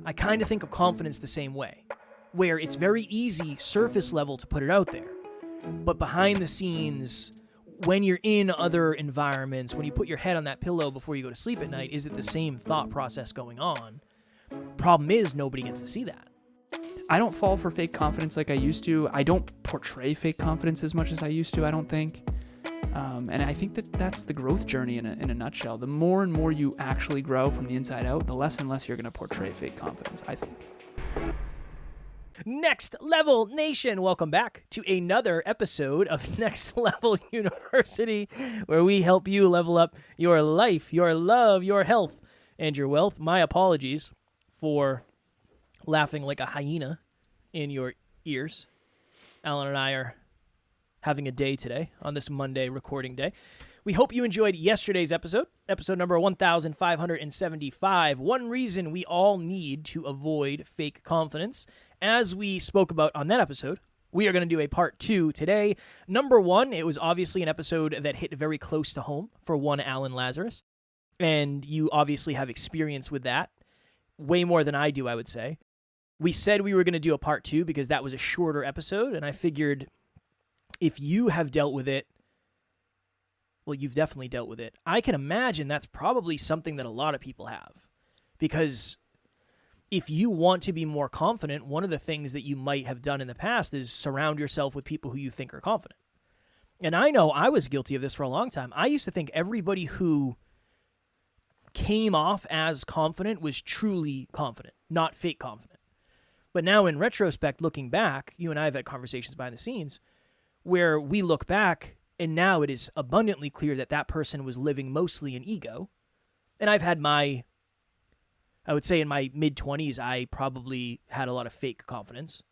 I kind of think of confidence the same way, where it's very easy, surface level, to put it out there. But behind the scenes, when you're in other environments, when you put your head on that pillow before you go to sleep at night, is it the same thought process going on? Problem is, nobody gets to see that. I don't fall for fake confidence like I used to. I don't portray fake confidence as much as I used to, I don't think. And I think that's the growth journey in a nutshell. The more and more you actually grow from the inside out, the less and less you're going to portray fake confidence, I think. Next Level Nation, welcome back to another episode of Next Level University, where we help you level up your life, your love, your health, and your wealth. My apologies for laughing like a hyena in your ears. Alan and I are having a day today on this Monday recording day. We hope you enjoyed yesterday's episode number 1575. One reason we all need to avoid fake confidence. As we spoke about on that episode, we are going to do a part 2 today. Number 1, it was obviously an episode that hit very close to home for one Alan Lazaros, and you obviously have experience with that, way more than I do, I would say. We said we were going to do a part 2 because that was a shorter episode, and I figured if you have dealt with it, well, you've definitely dealt with it. I can imagine that's probably something that a lot of people have, because if you want to be more confident, one of the things that you might have done in the past is surround yourself with people who you think are confident. And I know I was guilty of this for a long time. I used to think everybody who came off as confident was truly confident, not fake confident. But now in retrospect, looking back, you and I have had conversations behind the scenes where we look back and now it is abundantly clear that that person was living mostly in ego. And I've had I would say in my mid-20s, I probably had a lot of fake confidence.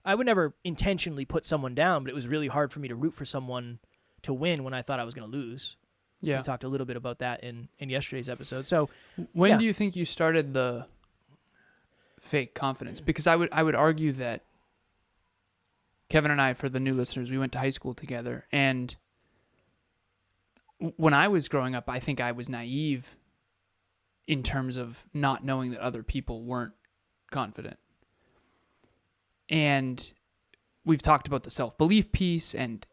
I would never intentionally put someone down, but it was really hard for me to root for someone to win when I thought I was going to lose. Yeah. We talked a little bit about that in yesterday's episode. So, when do you think you started the fake confidence? Because I would argue that Kevin and I, for the new listeners, we went to high school together, and when I was growing up, I think I was naive in terms of not knowing that other people weren't confident. And we've talked about the self-belief piece, and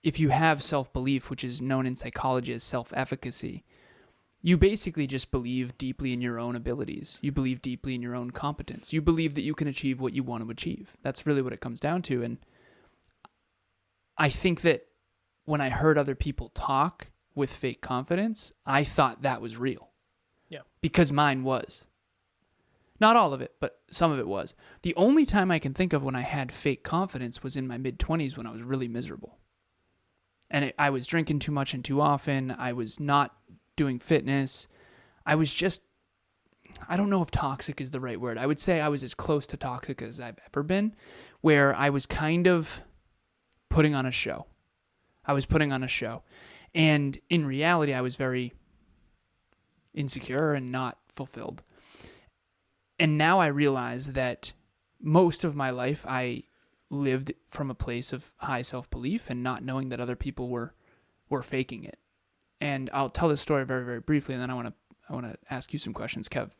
if you have self-belief, which is known in psychology as self-efficacy, you basically just believe deeply in your own abilities. You believe deeply in your own competence. You believe that you can achieve what you want to achieve. That's really what it comes down to. And I think that when I heard other people talk with fake confidence, I thought that was real. Yeah. Because mine was. Not all of it, but some of it was. The only time I can think of when I had fake confidence was in my mid-20s when I was really miserable. And I was drinking too much and too often. I was not doing fitness. I was just, I don't know if toxic is the right word. I would say I was as close to toxic as I've ever been, where I was kind of putting on a show. And in reality, I was very insecure and not fulfilled. And now I realize that most of my life I lived from a place of high self-belief and not knowing that other people were faking it. And I'll tell this story very, very briefly, and then I want to ask you some questions, Kev.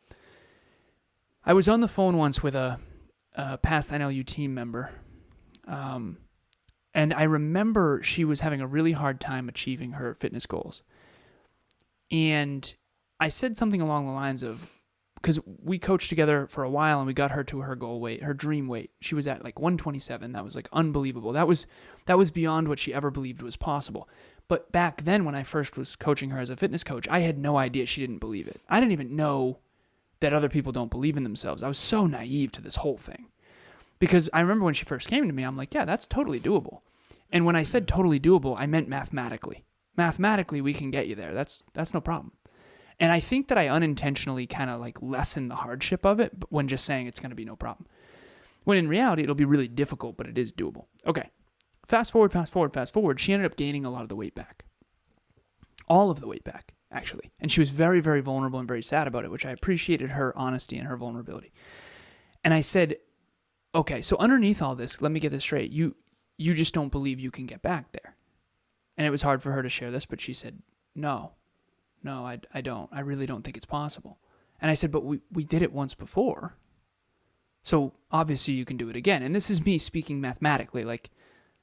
I was on the phone once with a past NLU team member, and I remember she was having a really hard time achieving her fitness goals. And I said something along the lines of, because we coached together for a while and we got her to her goal weight, her dream weight. She was at like 127. That was like unbelievable. That was beyond what she ever believed was possible. But back then when I first was coaching her as a fitness coach, I had no idea she didn't believe it. I didn't even know that other people don't believe in themselves. I was so naive to this whole thing. Because I remember when she first came to me, I'm like, yeah, that's totally doable. And when I said totally doable, I meant mathematically. Mathematically, we can get you there. That's no problem. And I think that I unintentionally kind of like lessened the hardship of it when just saying it's going to be no problem. When in reality, it'll be really difficult, but it is doable. Okay. Fast forward. She ended up gaining a lot of the weight back. All of the weight back, actually. And she was very, very vulnerable and very sad about it, which I appreciated her honesty and her vulnerability. And I said, okay, so underneath all this, let me get this straight. You just don't believe you can get back there. And it was hard for her to share this, but she said, no, I don't. I really don't think it's possible. And I said, but we did it once before. So obviously you can do it again. And this is me speaking mathematically. Like,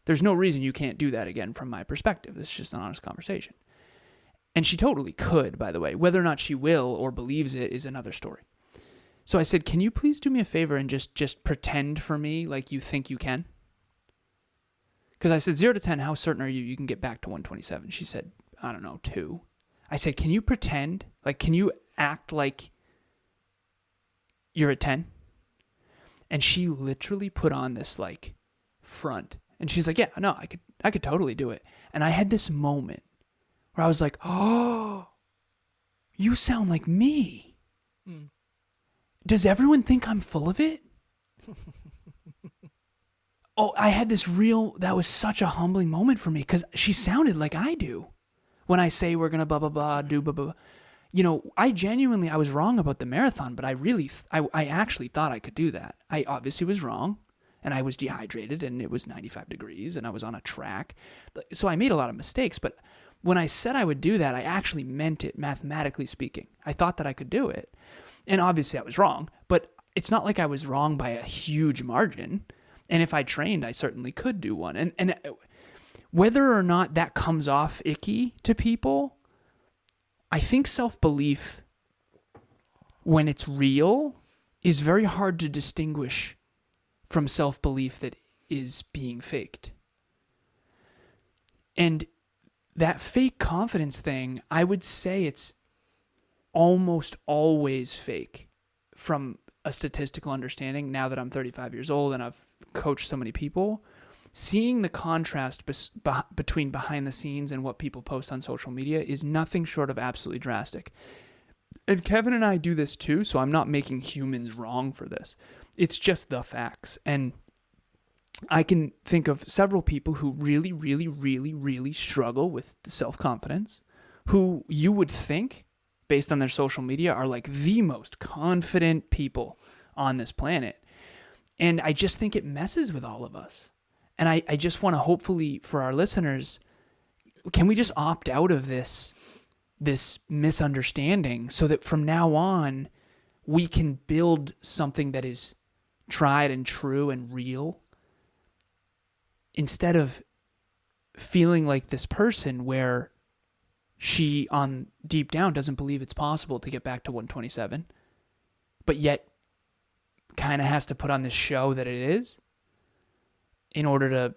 there's no reason you can't do that again from my perspective. It's just an honest conversation. And she totally could, by the way. Whether or not she will or believes it is another story. So I said, can you please do me a favor and just pretend for me like you think you can? Because I said, 0 to 10, how certain are you can get back to 127? She said, I don't know, 2. I said, can you pretend? Like, can you act like you're at 10? And she literally put on this, like, front. And she's like, yeah, no, I could totally do it. And I had this moment where I was like, oh, you sound like me. Does everyone think I'm full of it? Oh, I had that was such a humbling moment for me because she sounded like I do when I say we're going to blah, blah, blah, do blah, blah, blah. You know, I was wrong about the marathon, but I actually thought I could do that. I obviously was wrong. And I was dehydrated, and it was 95 degrees, and I was on a track. So I made a lot of mistakes, but when I said I would do that, I actually meant it, mathematically speaking. I thought that I could do it. And obviously I was wrong, but it's not like I was wrong by a huge margin. And if I trained, I certainly could do one. And whether or not that comes off icky to people, I think self-belief, when it's real, is very hard to distinguish from self-belief that is being faked. And that fake confidence thing, I would say it's almost always fake from a statistical understanding. Now that I'm 35 years old and I've coached so many people, seeing the contrast between behind the scenes and what people post on social media is nothing short of absolutely drastic. And Kevin and I do this too, so I'm not making humans wrong for this. It's just the facts. And I can think of several people who really, really, really, really struggle with self-confidence, who you would think, based on their social media, are like the most confident people on this planet. And I just think it messes with all of us. And I just want to, hopefully for our listeners, can we just opt out of this misunderstanding so that from now on we can build something that is tried and true and real, instead of feeling like this person where she on deep down doesn't believe it's possible to get back to 127, but yet kind of has to put on this show that it is in order to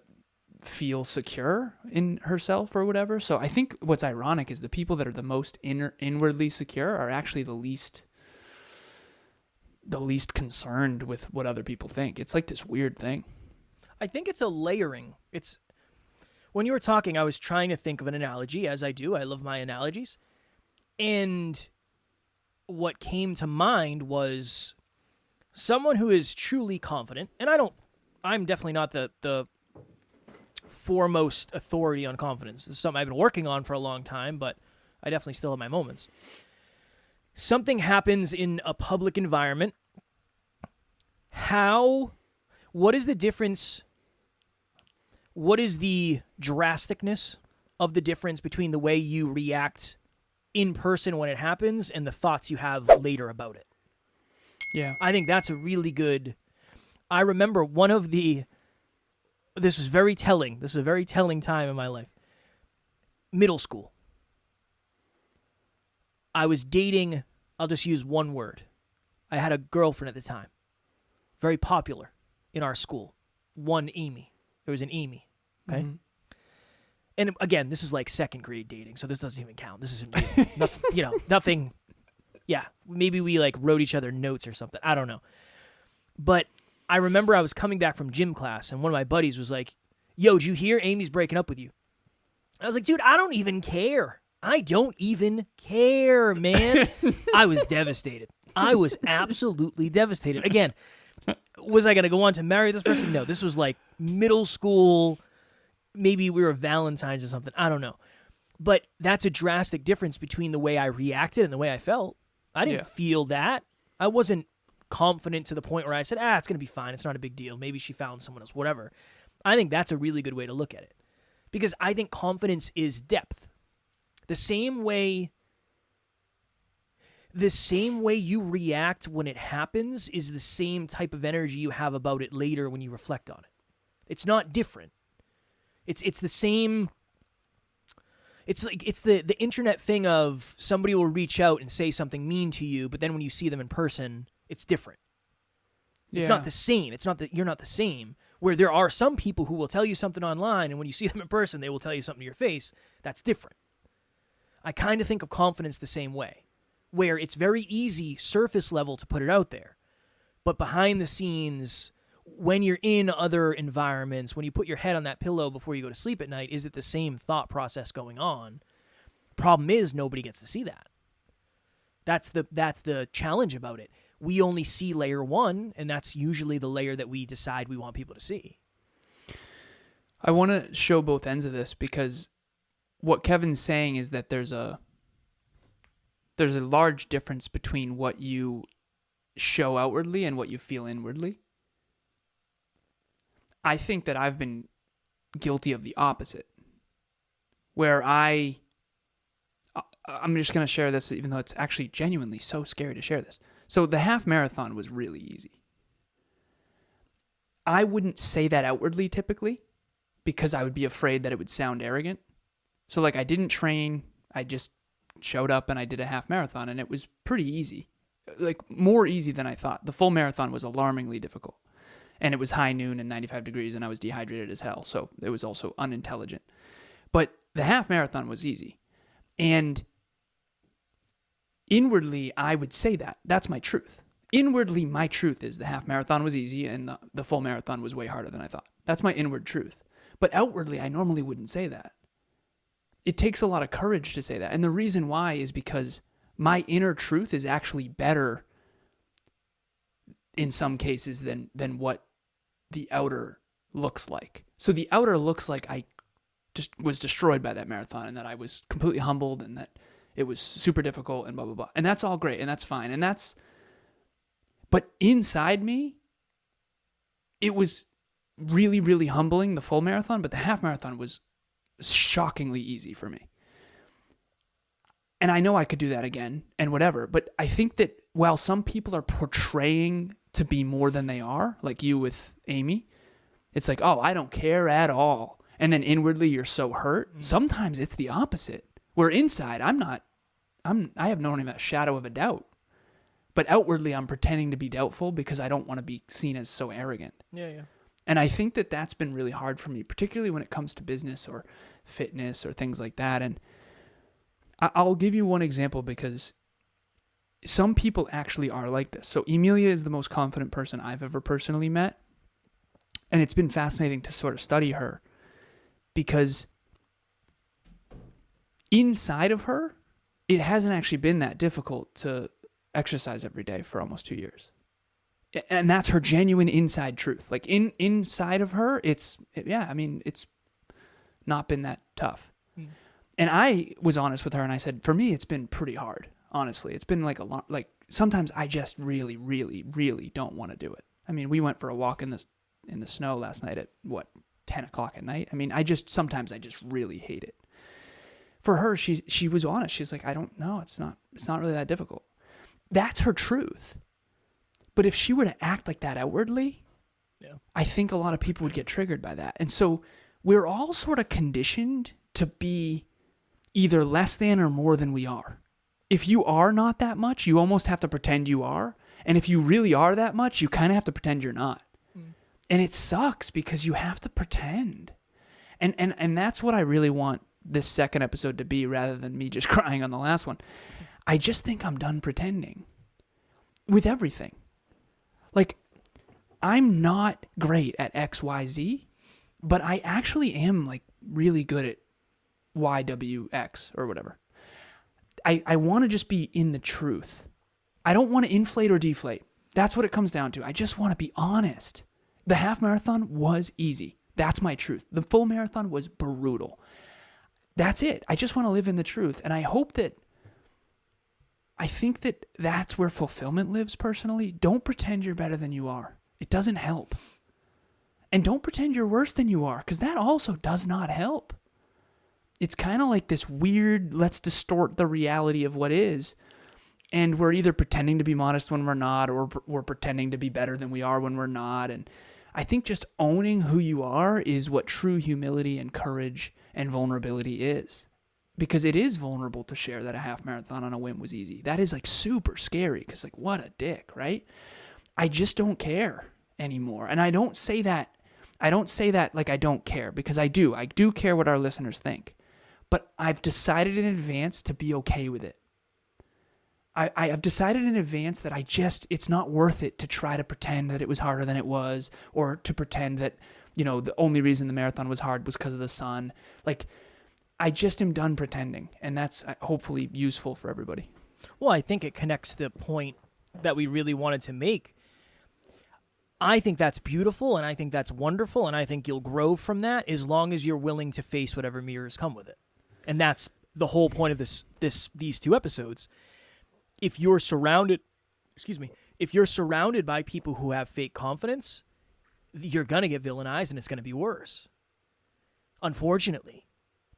feel secure in herself or whatever. So I think what's ironic is the people that are the most inwardly secure are actually the least concerned with what other people think. It's like this weird thing. I think it's a layering. It's when you were talking, I was trying to think of an analogy, as I do. I love my analogies. And what came to mind was someone who is truly confident, and I'm definitely not the foremost authority on confidence. This is something I've been working on for a long time, but I definitely still have my moments. Something happens in a public environment. What is the difference? What is the drasticness of the difference between the way you react in person when it happens and the thoughts you have later about it? Yeah. I think that's a really good... I remember this is very telling. This is a very telling time in my life. Middle school. I was dating, I'll just use one word. I had a girlfriend at the time. Very popular in our school. One Amy. There was an Amy. Okay? Mm-hmm. And again, this is like second grade dating, so this doesn't even count. This isn't real. Nothing, nothing. Yeah, maybe we like wrote each other notes or something. I don't know. But I remember I was coming back from gym class, and one of my buddies was like, yo, did you hear Amy's breaking up with you? I was like, dude, I don't even care. I don't even care, man. I was devastated. I was absolutely devastated. Again, was I going to go on to marry this person? No, this was like middle school. Maybe we were Valentine's or something. I don't know. But that's a drastic difference between the way I reacted and the way I felt. I didn't feel that. I wasn't confident to the point where I said, it's going to be fine. It's not a big deal. Maybe she found someone else, whatever. I think that's a really good way to look at it. Because I think confidence is depth. The same way, the same way you react when it happens is the same type of energy you have about it later when you reflect on it. It's not different. It's the same. It's like it's the internet thing of somebody will reach out and say something mean to you, but then when you see them in person, it's different. It's not the same. It's not that you're not the same. Where there are some people who will tell you something online, and when you see them in person, they will tell you something to your face. That's different. I kind of think of confidence the same way, where it's very easy, surface level, to put it out there. But behind the scenes, when you're in other environments, when you put your head on that pillow before you go to sleep at night, is it the same thought process going on? Problem is, nobody gets to see that. That's the challenge about it. We only see layer one, and that's usually the layer that we decide we want people to see. I want to show both ends of this, because what Kevin's saying is that there's a large difference between what you show outwardly and what you feel inwardly. I think that I've been guilty of the opposite, where I'm just going to share this, even though it's actually genuinely so scary to share this. So the half marathon was really easy. I wouldn't say that outwardly typically, because I would be afraid that it would sound arrogant. So like, I didn't train, I just showed up and I did a half marathon, and it was pretty easy. Like, more easy than I thought. The full marathon was alarmingly difficult. And it was high noon and 95 degrees, and I was dehydrated as hell. So it was also unintelligent. But the half marathon was easy. And inwardly, I would say that. That's my truth. Inwardly, my truth is the half marathon was easy and the full marathon was way harder than I thought. That's my inward truth. But outwardly, I normally wouldn't say that. It takes a lot of courage to say that. And the reason why is because my inner truth is actually better in some cases than what the outer looks like. So the outer looks like I just was destroyed by that marathon, and that I was completely humbled, and that it was super difficult, and blah, blah, blah. And that's all great, and that's fine. But inside me, it was really, really humbling, the full marathon, but the half marathon was shockingly easy for me. And I know I could do that again and whatever, but I think that while some people are portraying to be more than they are, like you with Amy, it's like, oh, I don't care at all. And then inwardly you're so hurt. Sometimes it's the opposite, where inside I have not even a shadow of a doubt. But outwardly I'm pretending to be doubtful because I don't want to be seen as so arrogant. Yeah. And I think that that's been really hard for me, particularly when it comes to business or fitness or things like that. And I'll give you one example, because some people actually are like this. So Emilia is the most confident person I've ever personally met. And it's been fascinating to sort of study her, because inside of her, it hasn't actually been that difficult to exercise every day for almost 2 years. And that's her genuine inside truth. Like inside of her, it's not been that tough. And I was honest with her, and I said, for me, it's been pretty hard. Honestly, it's been like sometimes I just really, really, really don't want to do it. I mean, we went for a walk in the snow last night at 10 o'clock at night. I mean, sometimes I just really hate it. For her, she was honest. She's like, I don't know. It's not really that difficult. That's her truth. But if she were to act like that outwardly, I think a lot of people would get triggered by that. And so we're all sort of conditioned to be either less than or more than we are. If you are not that much, you almost have to pretend you are. And if you really are that much, you kind of have to pretend you're not. And it sucks because you have to pretend. And that's what I really want this second episode to be, rather than me just crying on the last one. I just think I'm done pretending with everything. Like, I'm not great at XYZ, but I actually am like really good at YWX or whatever. I want to just be in the truth. I don't want to inflate or deflate. That's what it comes down to. I just want to be honest. The half marathon was easy. That's my truth. The full marathon was brutal. That's it. I just want to live in the truth. And I think that that's where fulfillment lives personally. Don't pretend you're better than you are. It doesn't help. And don't pretend you're worse than you are, because that also does not help. It's kind of like this weird, let's distort the reality of what is. And we're either pretending to be modest when we're not, or we're pretending to be better than we are when we're not. And I think just owning who you are is what true humility and courage and vulnerability is. Because it is vulnerable to share that a half marathon on a whim was easy. That is like super scary because like, what a dick, right? I just don't care anymore. And I don't say that like I don't care, because I do. I do care what our listeners think. But I've decided in advance to be okay with it. I have decided in advance that it's not worth it to try to pretend that it was harder than it was, or to pretend that, the only reason the marathon was hard was because of the sun. Like, I just am done pretending, and that's hopefully useful for everybody. Well, I think it connects the point that we really wanted to make. I think that's beautiful, and I think that's wonderful, and I think you'll grow from that as long as you're willing to face whatever mirrors come with it. And that's the whole point of these 2 episodes. If you're surrounded by people who have fake confidence, you're going to get villainized, and it's going to be worse. Unfortunately.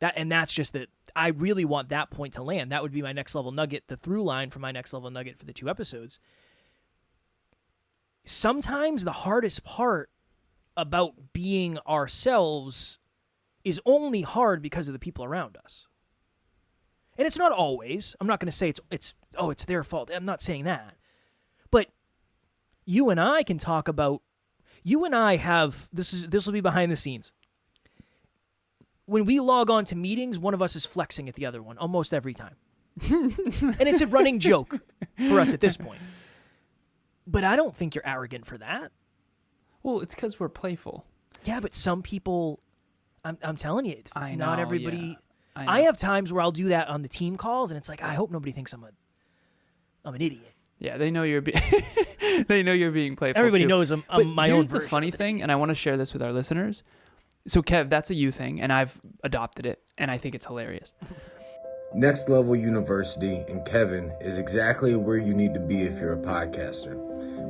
That's just that I really want that point to land. That would be my next level nugget, the through line for my next level nugget for the 2 episodes. Sometimes the hardest part about being ourselves is only hard because of the people around us. And it's not always. I'm not going to say it's their fault. I'm not saying that. But you and I can talk about, you and I have, this will be behind the scenes. When we log on to meetings, one of us is flexing at the other one almost every time. And it's a running joke for us at this point. But I don't think you're arrogant for that. Well, it's because we're playful. Yeah, but some people, I'm telling you, not everybody. Yeah. I have times where I'll do that on the team calls, and it's like, I hope nobody thinks I'm an idiot. Yeah, they know you're they know you're being playful. Everybody too. knows I'm my own version. Here's the funny thing, and I want to share this with our listeners. So, Kev, that's a you thing, and I've adopted it, and I think it's hilarious. Next Level University and Kevin is exactly where you need to be if you're a podcaster.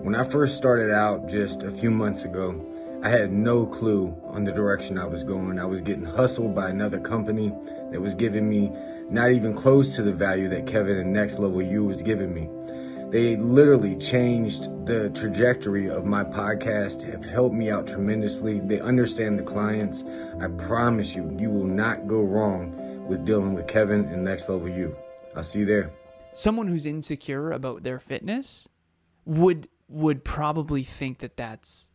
When I first started out just a few months ago, I had no clue on the direction I was going. I was getting hustled by another company that was giving me not even close to the value that Kevin and Next Level U was giving me. They literally changed the trajectory of my podcast, have helped me out tremendously. They understand the clients. I promise you, you will not go wrong with dealing with Kevin and Next Level U. I'll see you there. Someone who's insecure about their fitness would probably think that that's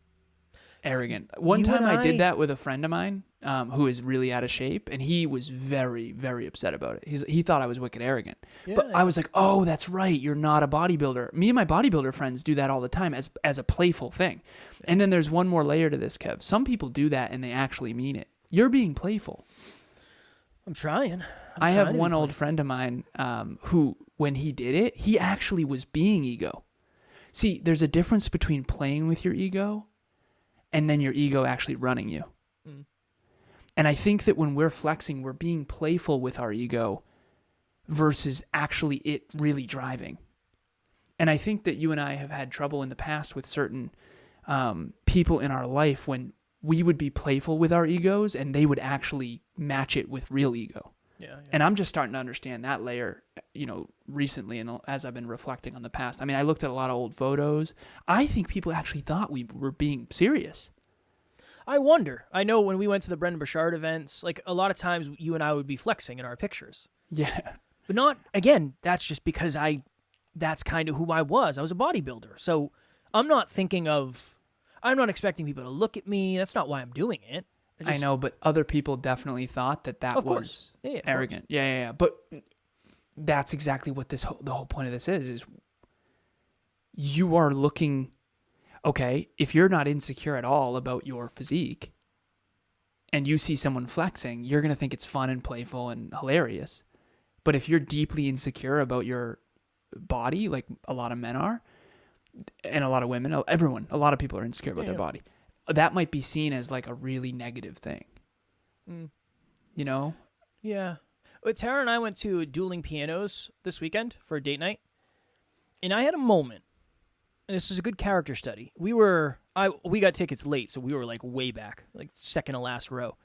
arrogant. One time I did that with a friend of mine who is really out of shape, and he was very, very upset about it. He thought I was wicked arrogant. Yeah, but I was like, oh, that's right. You're not a bodybuilder. Me and my bodybuilder friends do that all the time as a playful thing. And then there's one more layer to this, Kev. Some people do that and they actually mean it. You're being playful. I'm trying. I have one old friend of mine who, when he did it, he actually was being ego. See, there's a difference between playing with your ego and then your ego actually running you. Mm. And I think that when we're flexing, we're being playful with our ego versus actually it really driving. And I think that you and I have had trouble in the past with certain people in our life when we would be playful with our egos and they would actually match it with real ego. Yeah. And I'm just starting to understand that layer, recently, and as I've been reflecting on the past. I mean, I looked at a lot of old photos. I think people actually thought we were being serious. I wonder. I know when we went to the Brendan Burchard events, like a lot of times you and I would be flexing in our pictures. Yeah. But not, again, that's just because that's kind of who I was. I was a bodybuilder. So I'm not expecting people to look at me. That's not why I'm doing it. I know, but other people definitely thought that was arrogant. Yeah. But that's exactly what the whole point of this is you are looking, okay, if you're not insecure at all about your physique and you see someone flexing, you're going to think it's fun and playful and hilarious. But if you're deeply insecure about your body, like a lot of men are, and a lot of women, a lot of people are insecure about their body. That might be seen as like a really negative thing. Mm. Yeah. But Tara and I went to Dueling Pianos this weekend for a date night. And I had a moment. And this is a good character study. We got tickets late, so we were like way back, like second to last row.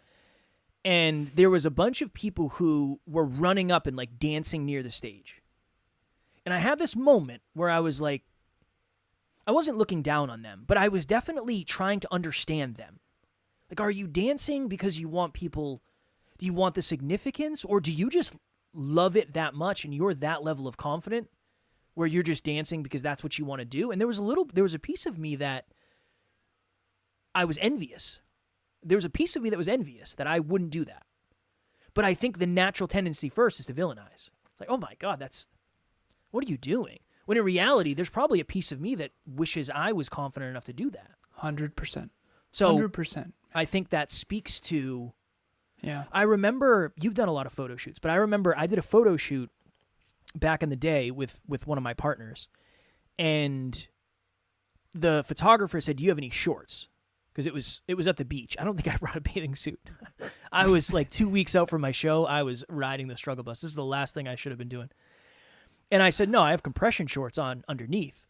And there was a bunch of people who were running up and like dancing near the stage. And I had this moment where I was like, I wasn't looking down on them, but I was definitely trying to understand them. Like, are you dancing because you want people, do you want the significance, or do you just love it that much and you're that level of confident where you're just dancing because that's what you want to do? And there was a piece of me that I was envious. There was a piece of me that was envious that I wouldn't do that. But I think the natural tendency first is to villainize. It's like, oh my God, what are you doing? When in reality, there's probably a piece of me that wishes I was confident enough to do that. 100%. So 100%. I think that speaks to, yeah. I remember, you've done a lot of photo shoots, but I remember I did a photo shoot back in the day with one of my partners, and the photographer said, do you have any shorts? Because it was at the beach. I don't think I brought a bathing suit. I was like 2 weeks out from my show. I was riding the struggle bus. This is the last thing I should have been doing. And I said, no, I have compression shorts on underneath.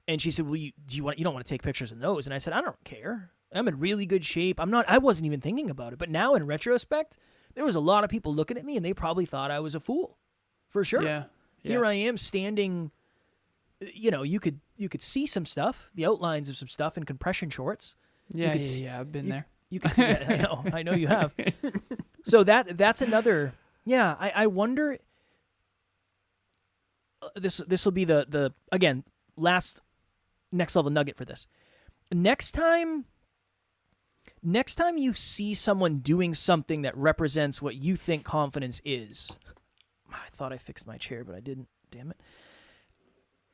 And she said, well, you don't want to take pictures in those? And I said, I don't care. I'm in really good shape. I wasn't even thinking about it. But now in retrospect, there was a lot of people looking at me and they probably thought I was a fool. For sure. Yeah. Here I am standing, you could see some stuff, the outlines of some stuff in compression shorts. Yeah, I've been there. You can see that. I know you have. So that's another. Yeah, I wonder. This will be the again last next level nugget for this. Next time you see someone doing something that represents what you think confidence is. I thought I fixed my chair, but I didn't. Damn it.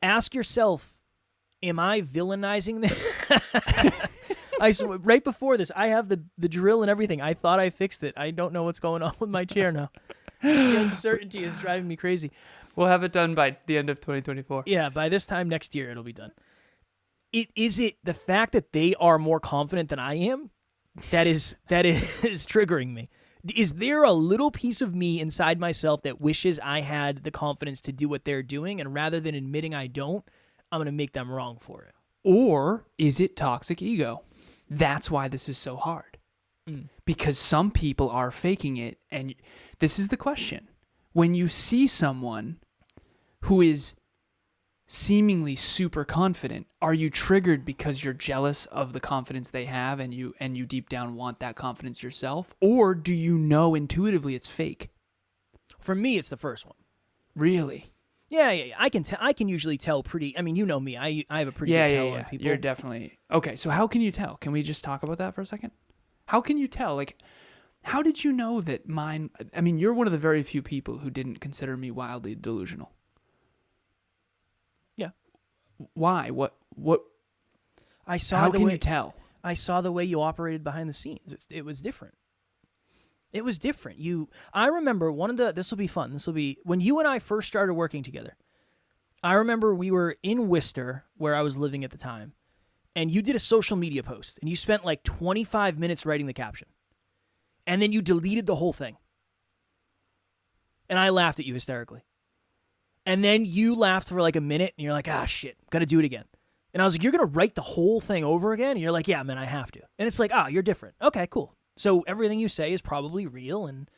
Ask yourself, am I villainizing this? Right before this, I have the drill and everything. I thought I fixed it. I don't know what's going on with my chair now. The uncertainty is driving me crazy. We'll have it done by the end of 2024. Yeah, by this time next year, it'll be done. Is it the fact that they are more confident than I am that is triggering me? Is there a little piece of me inside myself that wishes I had the confidence to do what they're doing, and rather than admitting I don't, I'm going to make them wrong for it? Or is it toxic ego? That's why this is so hard. Because some people are faking it. And this is the question. When you see someone who is seemingly super confident, are you triggered because you're jealous of the confidence they have and you deep down want that confidence yourself? Or do you know intuitively it's fake? For me, it's the first one. Really? Yeah. I can usually tell pretty. I mean, you know me. I have a pretty good tell on people. You're definitely okay. So how can you tell? Can we just talk about that for a second? How can you tell? Like, how did you know that mine? I mean, you're one of the very few people who didn't consider me wildly delusional. Yeah. Why? What? I saw. How can you tell? I saw the way you operated behind the scenes. It was different. It was different. I remember this will be fun. This will be when you and I first started working together. I remember we were in Worcester, where I was living at the time, and you did a social media post, and you spent like 25 minutes writing the caption, and then you deleted the whole thing. And I laughed at you hysterically. And then you laughed for like a minute, and you're like, shit, gotta do it again. And I was like, you're gonna write the whole thing over again? And you're like, yeah, man, I have to. And it's like, you're different. Okay, cool. So everything you say is probably real, and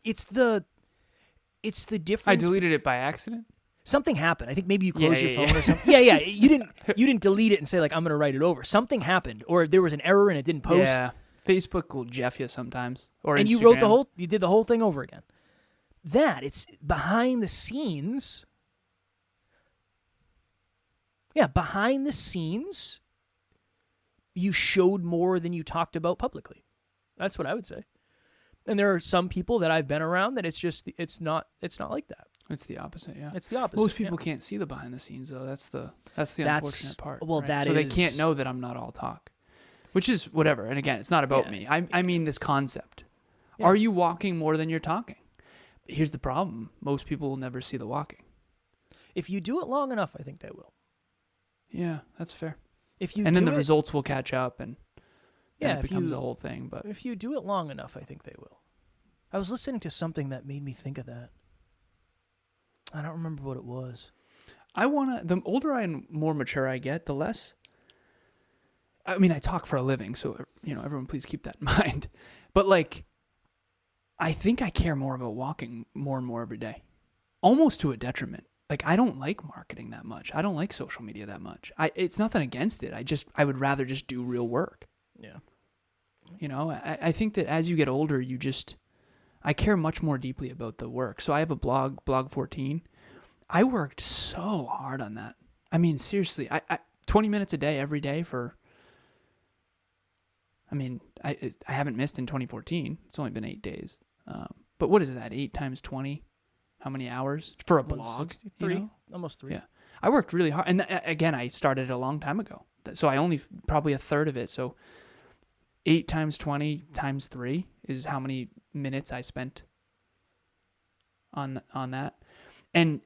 it's the difference. I deleted it by accident. Something happened. I think maybe you closed your phone or something. Yeah. You didn't delete it and say like I'm gonna write it over. Something happened, or there was an error and it didn't post. Yeah, Facebook will jeff you sometimes. Or and Instagram. you did the whole thing over again. It's behind the scenes. Yeah, behind the scenes, you showed more than you talked about publicly. That's what I would say. And there are some people that I've been around that it's not like that. It's the opposite, yeah. It's the opposite. Most people can't see the behind the scenes though. That's the unfortunate part. Well, right? So they can't know that I'm not all talk. Which is whatever. And again, it's not about me. I mean this concept. Yeah. Are you walking more than you're talking? Here's the problem. Most people will never see the walking. If you do it long enough, I think they will. Yeah, that's fair. Then the results will catch up and it becomes a whole thing. But if you do it long enough, I think they will. I was listening to something that made me think of that. I don't remember what it was. The older and more mature I get, the less. I mean, I talk for a living, so everyone please keep that in mind. But like, I think I care more about walking more and more every day, almost to a detriment. like, I don't like marketing that much. I don't like social media that much. It's nothing against it. I would rather just do real work. Yeah. You know, I think that as you get older, I care much more deeply about the work. So I have a blog 14. I worked so hard on that. I mean, seriously, I 20 minutes a day, every day I haven't missed in 2014. It's only been 8 days. But what is that? 8 times 20? How many hours for a blog? 3, almost 3. Yeah. I worked really hard. And again, I started a long time ago. So I only probably a third of it. So 8 times 20 times 3 is how many minutes I spent on that. And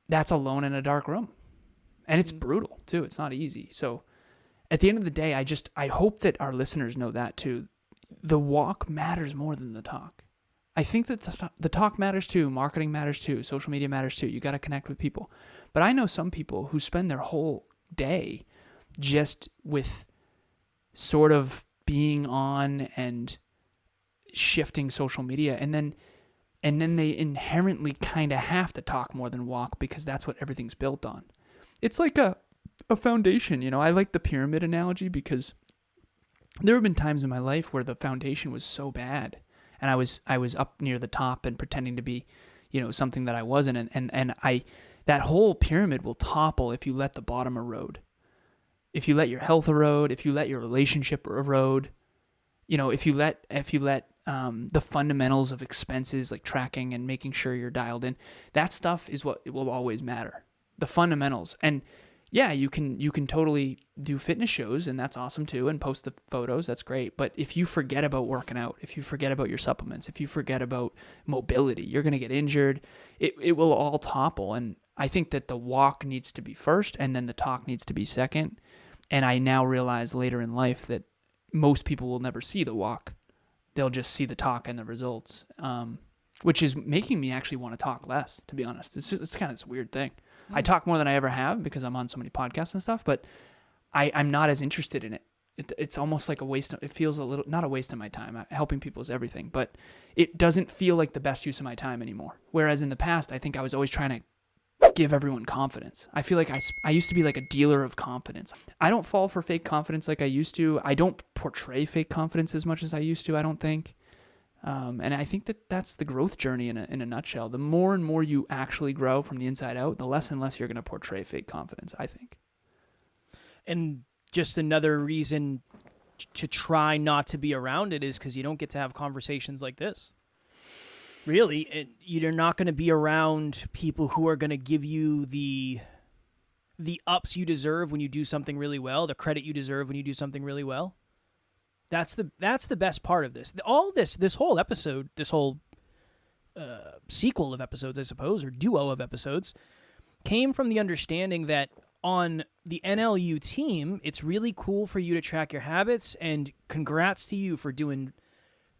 that's alone in a dark room. And it's brutal too. It's not easy. So at the end of the day, I hope that our listeners know that too. The walk matters more than the talk. I think that the talk matters too. Marketing matters too. Social media matters too. You got to connect with people. But I know some people who spend their whole day just with sort of being on and shifting social media, and then they inherently kind of have to talk more than walk because that's what everything's built on. It's like a foundation, you know. I like the pyramid analogy because there have been times in my life where the foundation was so bad and I was up near the top and pretending to be, you know, something that I wasn't, and that whole pyramid will topple if you let the bottom erode. If you let your health erode, if you let your relationship erode, you know, if you let the fundamentals of expenses like tracking and making sure you're dialed in, that stuff is what will always matter. The fundamentals. And yeah, you can totally do fitness shows, and that's awesome too, and post the photos, that's great. But if you forget about working out, if you forget about your supplements, if you forget about mobility, you're going to get injured. It will all topple. And I think that the walk needs to be first, and then the talk needs to be second. And I now realize later in life that most people will never see the walk. They'll just see the talk and the results, which is making me actually want to talk less, to be honest. It's kind of this weird thing. I talk more than I ever have because I'm on so many podcasts and stuff, but I'm not as interested in it. It's almost like a waste. It feels a little, not a waste of my time. Helping people is everything, but it doesn't feel like the best use of my time anymore. Whereas in the past, I think I was always trying to give everyone confidence. I feel like I used to be like a dealer of confidence. I don't fall for fake confidence like I used to. I don't portray fake confidence as much as I used to, I don't think. And I think that that's the growth journey in a nutshell. The more and more you actually grow from the inside out, the less and less you're going to portray fake confidence, I think. And just another reason to try not to be around it is because you don't get to have conversations like this. Really, you're not going to be around people who are going to give you the ups you deserve when you do something really well, the credit you deserve when you do something really well. That's the best part of this. All this whole episode, this whole sequel of episodes, I suppose, or duo of episodes, came from the understanding that on the NLU team, it's really cool for you to track your habits, and congrats to you for doing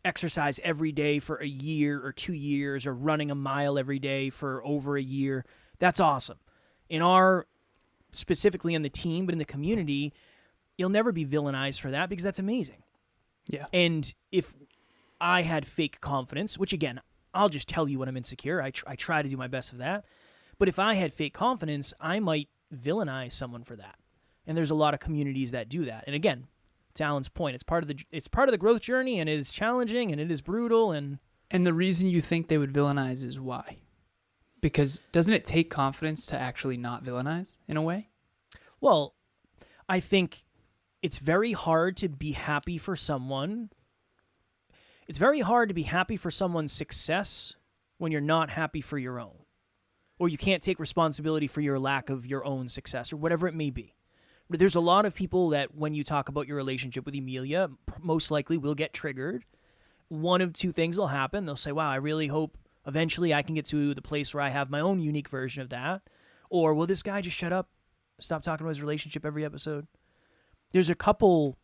exercise every day for a year or 2 years, or running a mile every day for over a year. That's awesome. Specifically on the team, but in the community, you'll never be villainized for that because that's amazing. Yeah. And if I had fake confidence, which again, I'll just tell you when I'm insecure, I try to do my best of that. But if I had fake confidence, I might villainize someone for that. And there's a lot of communities that do that. And again, to Alan's point, it's part of the growth journey, and it is challenging and it is brutal. And the reason you think they would villainize is why? Because doesn't it take confidence to actually not villainize in a way? Well, I think it's very hard to be happy for someone. It's very hard to be happy for someone's success when you're not happy for your own, or you can't take responsibility for your lack of your own success, or whatever it may be. But there's a lot of people that when you talk about your relationship with Emilia, most likely will get triggered. One of two things will happen. They'll say, wow, I really hope eventually I can get to the place where I have my own unique version of that. Or will this guy just shut up, stop talking about his relationship every episode? There's a couple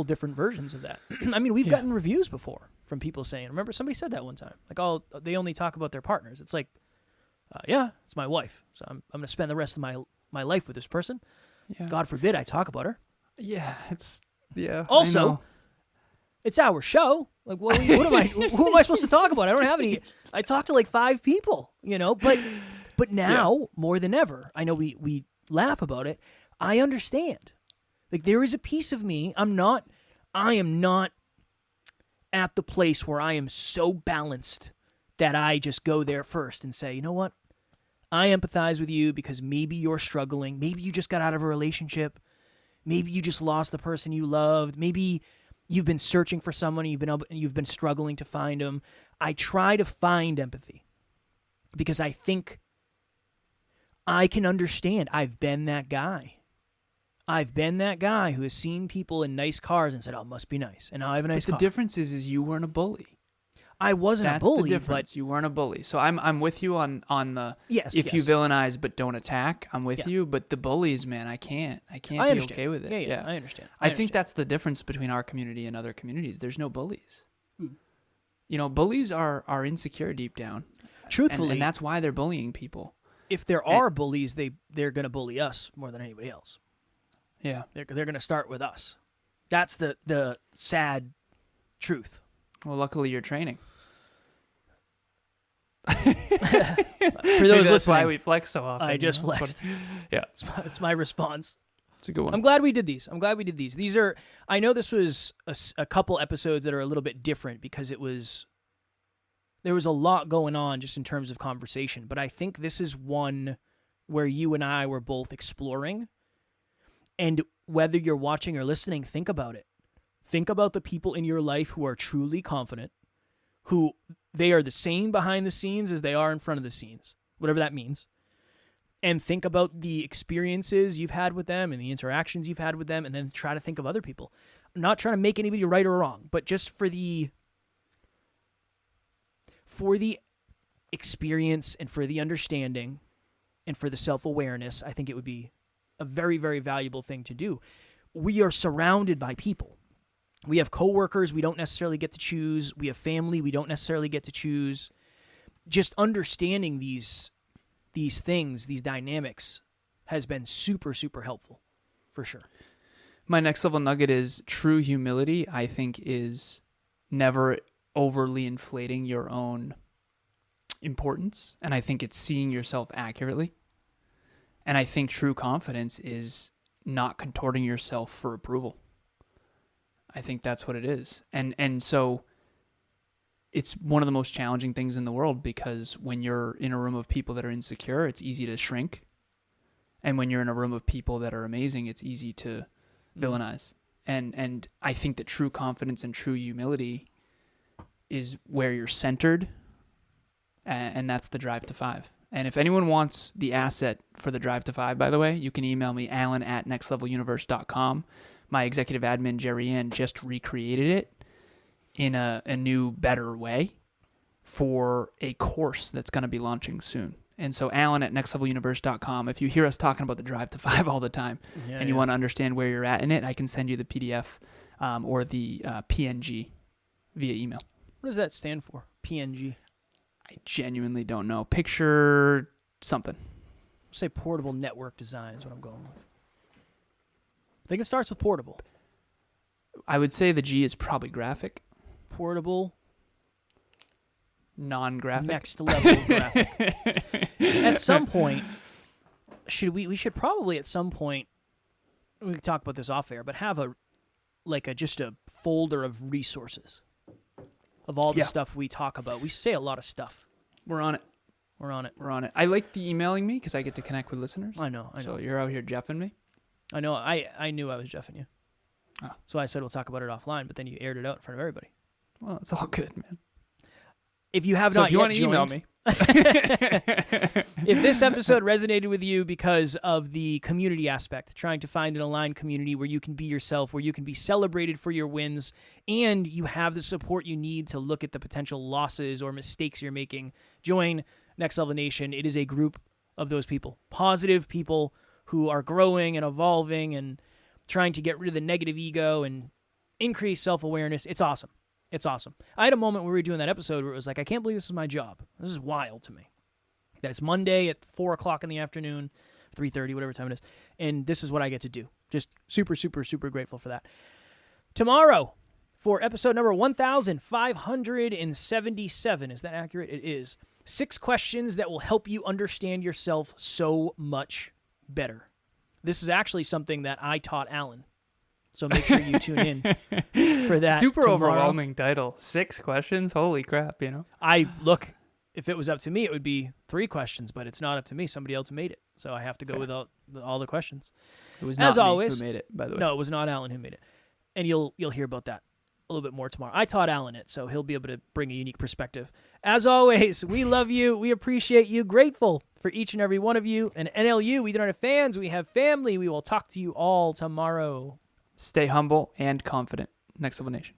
different versions of that. I mean, we've gotten reviews before from people saying, remember somebody said that one time, like, oh, they only talk about their partners. It's like, yeah, it's my wife. So I'm going to spend the rest of my life with this person. Yeah. God forbid I talk about her. Yeah. Also, It's our show. Like, what am I? Who am I supposed to talk about? I don't have any. I talked to like 5 people, But now more than ever, I know we laugh about it. I understand. Like, there is a piece of me. I am not at the place where I am so balanced that I just go there first and say, you know what? I empathize with you because maybe you're struggling. Maybe you just got out of a relationship. Maybe you just lost the person you loved. Maybe you've been searching for someone and you've been struggling to find them. I try to find empathy because I think I can understand. I've been that guy. I've been that guy who has seen people in nice cars and said, "Oh, it must be nice." And now I have a nice car. The difference is you weren't a bully. I wasn't a bully. That's the difference. You weren't a bully. So I'm with you on the yes. If you villainize but don't attack, I'm with you. But the bullies, man, I can't be okay with it. Yeah, I understand. I think that's the difference between our community and other communities. There's no bullies. Bullies are insecure deep down. Truthfully, and that's why they're bullying people. If there are bullies, they're going to bully us more than anybody else. Yeah, they're going to start with us. That's the sad truth. Well, luckily you're training. For those that's why listening, we flex so often. I just flexed. Yeah, it's my response. It's a good one. I'm glad we did these. These are. I know this was a couple episodes that are a little bit different because there was a lot going on just in terms of conversation. But I think this is one where you and I were both exploring. And whether you're watching or listening, think about it. Think about the people in your life who are truly confident, who they are the same behind the scenes as they are in front of the scenes, whatever that means. And think about the experiences you've had with them and the interactions you've had with them, and then try to think of other people. I'm not trying to make anybody right or wrong, but just for the experience and for the understanding and for the self-awareness, I think it would be a very, very valuable thing to do. We are surrounded by people. We have coworkers we don't necessarily get to choose. We have family we don't necessarily get to choose. Just understanding these things, these dynamics, has been super, super helpful, for sure. My next level nugget is true humility, I think, is never overly inflating your own importance. And I think it's seeing yourself accurately. And I think true confidence is not contorting yourself for approval. I think that's what it is. And so it's one of the most challenging things in the world because when you're in a room of people that are insecure, it's easy to shrink. And when you're in a room of people that are amazing, it's easy to villainize. And I think that true confidence and true humility is where you're centered, and that's the Drive to 5. And if anyone wants the asset for the Drive to 5, by the way, you can email me, alan@nextleveluniverse.com. My executive admin, Jerry Ann, just recreated it in a new, better way for a course that's going to be launching soon. And so alan@nextleveluniverse.com, if you hear us talking about the Drive to 5 all the time and you want to understand where you're at in it, I can send you the PDF or the PNG via email. What does that stand for? PNG? I genuinely don't know. Picture something. Say portable network design is what I'm going with. I think it starts with portable. I would say the G is probably graphic. Portable. Non-graphic. Next level graphic. At some point, we should probably at some point, we can talk about this off air, but have just a folder of resources of all the stuff we talk about. We say a lot of stuff. We're on it. I like the emailing me because I get to connect with listeners. I know. So you're out here jeffing me? I know. I knew I was jeffing you. Oh. So I said we'll talk about it offline, but then you aired it out in front of everybody. Well, it's all good, man. If you have not yet want to joined, email me. If this episode resonated with you because of the community aspect, trying to find an aligned community where you can be yourself, where you can be celebrated for your wins, and you have the support you need to look at the potential losses or mistakes you're making, join Next Level Nation. It is a group of those people, positive people who are growing and evolving and trying to get rid of the negative ego and increase self-awareness. It's awesome. It's awesome. I had a moment where we were doing that episode where it was like, I can't believe this is my job. This is wild to me. That it's Monday at 4 o'clock in the afternoon, 3:30, whatever time it is, and this is what I get to do. Just super, super, super grateful for that. Tomorrow, for episode number 1577. Is that accurate? It is. 6 questions that will help you understand yourself so much better. This is actually something that I taught Alan. So make sure you tune in for that. Super tomorrow. overwhelming title. 6 questions? Holy crap, you know? If it was up to me, it would be 3 questions, but it's not up to me. Somebody else made it. So I have to go with all the questions. It was As not always, me who made it, by the way. No, it was not Alan who made it. And you'll hear about that a little bit more tomorrow. I taught Alan it, so he'll be able to bring a unique perspective. As always, we love you. We appreciate you. Grateful for each and every one of you. And NLU, we don't have fans. We have family. We will talk to you all tomorrow. Stay humble and confident. Next Level Nation.